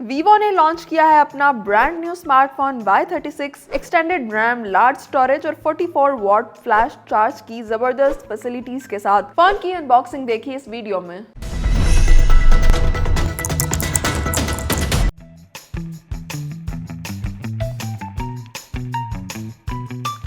Vivo ने launch किया है अपना brand new smartphone Y36 extended RAM, large storage और 44 वॉट फ्लैश चार्ज की जबरदस्त फैसिलिटीज के साथ। फोन की अनबॉक्सिंग देखिए इस वीडियो में।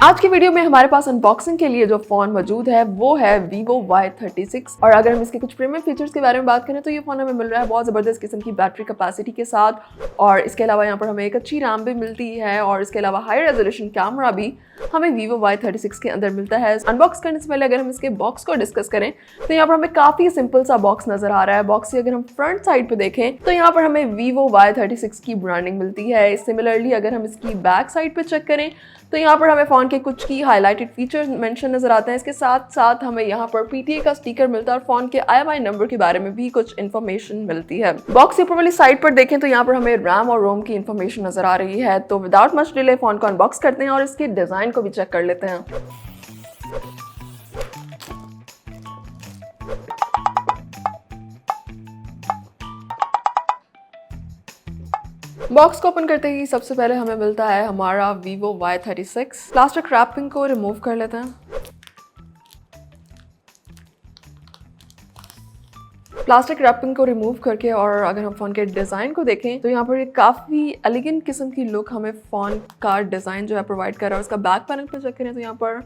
आज की वीडियो में हमारे पास अनबॉक्सिंग के लिए जो फोन मौजूद है वो है Vivo Y36। और अगर हम इसके कुछ प्रीमियम फीचर्स के बारे में बात करें तो ये फोन हमें मिल रहा है बहुत ज़बरदस्त किस्म की बैटरी कैपेसिटी के साथ, और इसके अलावा यहाँ पर हमें एक अच्छी रैम भी मिलती है, और इसके अलावा हाई रेजोल्यूशन कैमरा भी हमें Vivo Y36 के अंदर मिलता है। अनबॉक्स करने से पहले अगर हम इसके बॉक्स को डिस्कस करें तो यहाँ पर हमें काफ़ी सिंपल सा बॉक्स नजर आ रहा है। बॉक्स की अगर हम फ्रंट साइड पे देखें तो यहाँ पर हमें Vivo Y36 की ब्रांडिंग मिलती है। सिमिलरली अगर हम इसकी बैक साइड पे चेक करें तो यहाँ पर हमें फोन के कुछ की हाईलाइटेड फीचर्स मेंशन नजर आते हैं। इसके साथ साथ हमें यहाँ पर PTA का स्टिकर मिलता है और फोन के IMEI नंबर के बारे में भी कुछ इन्फॉर्मेशन मिलती है। बॉक्स के ऊपर वाली साइड पर देखें तो यहाँ पर हमें रैम और रोम की इन्फॉर्मेशन नजर आ रही है। तो विदाउट मच डिले फोन को अनबॉक्स करते हैं और इसके डिजाइन को भी चेक कर लेते हैं। बॉक्स को ओपन करते ही सबसे पहले हमें मिलता है हमारा Vivo Y36। प्लास्टिक रैपिंग को रिमूव कर लेते हैं। प्लास्टिक रैपिंग को रिमूव करके और अगर हम फ़ोन के डिज़ाइन को देखें तो यहाँ पर एक काफ़ी एलिगेंट किस्म की लुक हमें फ़ोन का डिज़ाइन जो है प्रोवाइड कर रहा है। उसका बैक पैनल पर चेक करें तो यहाँ पर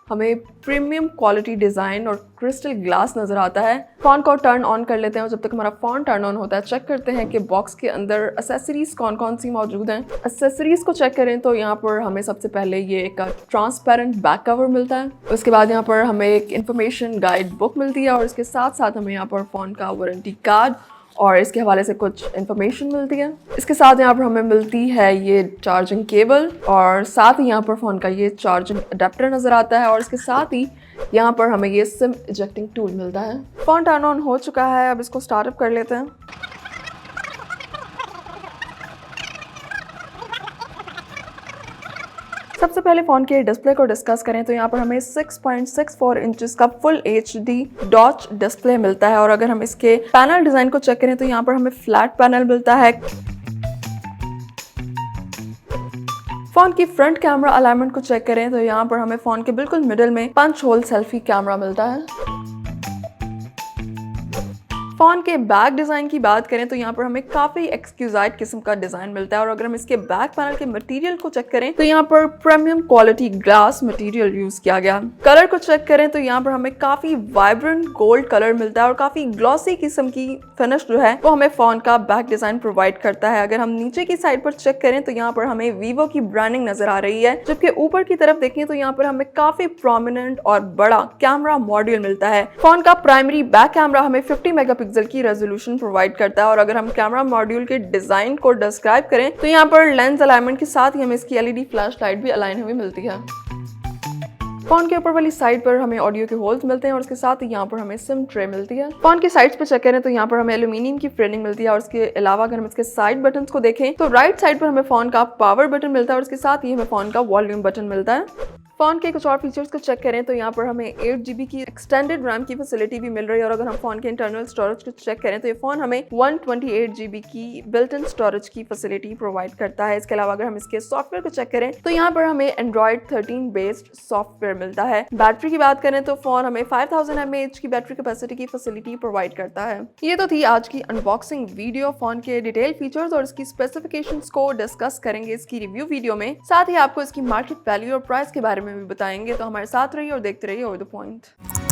हमें प्रीमियम क्वालिटी डिज़ाइन और क्रिस्टल ग्लास नज़र आता है। फ़ोन को टर्न ऑन कर लेते हैं और जब तक हमारा फ़ोन टर्न ऑन होता है चेक करते हैं कि बॉक्स के अंदर एसेसरीज़ कौन कौन सी मौजूद हैं। एसेसरीज़ को चेक करें तो यहाँ पर हमें सबसे पहले ये एक ट्रांसपेरेंट बैक कवर मिलता है। उसके बाद यहाँ पर हमें एक इन्फॉर्मेशन गाइड बुक मिलती है और इसके साथ साथ हमें यहाँ पर फ़ोन का वारंटी कार्ड और इसके हवाले से कुछ इन्फॉर्मेशन मिलती है। इसके साथ यहाँ पर हमें मिलती है ये चार्जिंग केबल और साथ ही यहाँ पर फ़ोन का ये चार्जिंग अडेप्टर नज़र आता है, और इसके साथ ही यहाँ पर हमें ये सिम इजेक्टिंग टूल मिलता है। फ़ोन टर्न ऑन हो चुका है, अब इसको स्टार्टअप कर लेते हैं। सबसे पहले फ़ोन के डिस्प्ले को डिस्कस करें तो यहाँ पर हमें 6.64 इंचेस का फुल HD डॉच डिस्प्ले मिलता है, और अगर हम इसके पैनल डिज़ाइन को चेक करें तो यहाँ पर हमें फ्लैट पैनल मिलता है। फ़ोन की फ्रंट कैमरा अलाइनमेंट को चेक करें तो यहाँ पर हमें फ़ोन के बिल्कुल मिडिल में पंच होल सेल्फी कैमरा मिलता है। फ़ोन के बैक डिज़ाइन की बात करें तो यहाँ पर हमें काफ़ी एक्सक्यूजाइट किस्म का डिज़ाइन मिलता है, और अगर हम इसके बैक पैनल के मटेरियल को चेक करें तो यहाँ पर premium quality glass material use किया गया। कलर को चेक करें तो यहाँ पर हमें काफ़ी वाइब्रेंट गोल्ड कलर मिलता है और काफ़ी ग्लॉसी किस्म की फिनिश जो है वो हमें फ़ोन का बैक डिज़ाइन प्रोवाइड करता है। अगर हम नीचे की साइड पर चेक करें तो यहाँ पर हमें वीवो की ब्रांडिंग नज़र आ रही है, जबकि ऊपर की तरफ देखें तो यहाँ पर हमें काफ़ी प्रोमिनेंट और बड़ा कैमरा मॉड्यूल मिलता है। फ़ोन का प्राइमरी बैक कैमरा हमें 50 मेगापिक्सल की रेजोल्यूशन प्रोवाइड करता है, और अगर हम कैमरा मॉड्यूल के डिजाइन को डिस्क्राइब करें तो यहाँ पर लेंस अलाइनमेंट के साथ ही हमें इसकी LED फ्लैश लाइट भी अलाइन हुई मिलती है। फोन के ऊपर वाली साइड पर हमें ऑडियो के होल्स मिलते हैं और उसके साथ ही यहाँ पर हमें सिम ट्रे मिलती है। फोन की साइड्स पे चेक करें तो यहाँ पर हमें एल्यूमिनियम की फ्रेमिंग मिलती है, और उसके अलावा अगर हम इसके साइड बटन्स को देखें तो राइट साइड पर हमें फोन का पावर बटन मिलता है और उसके साथ ही हमें फोन का वॉल्यूम बटन मिलता है। फ़ोन के कुछ और फीचर्स को चेक करें तो यहाँ पर हमें 8 GB की एक्सटेंडेड रैम की फैसिलिटी भी मिल रही है, और अगर हम फ़ोन के इंटरनल स्टोरेज को चेक करें तो ये फ़ोन हमें 128 GB की बिल्ट इन स्टोरेज की फैसिलिटी प्रोवाइड करता है। इसके अलावा अगर हम इसके सॉफ्टवेयर को चेक करें तो यहाँ पर हमें Android 13 बेस्ड सॉफ्टवेयर मिलता है। बैटरी की बात करें तो फ़ोन हमें 5000 mAh की बैटरी कैपेसिटी की फैसिलिटी प्रोवाइड करता है। ये तो थी आज की अनबॉक्सिंग वीडियो। फ़ोन के डिटेल फीचर्स और इसकी स्पेसिफिकेशंस को डिस्कस करेंगे इसकी रिव्यू वीडियो में, साथ ही आपको इसकी मार्केट वैल्यू और प्राइस के बारे में भी बताएंगे। तो हमारे साथ रहिए और देखते रहिए ओवर द पॉइंट।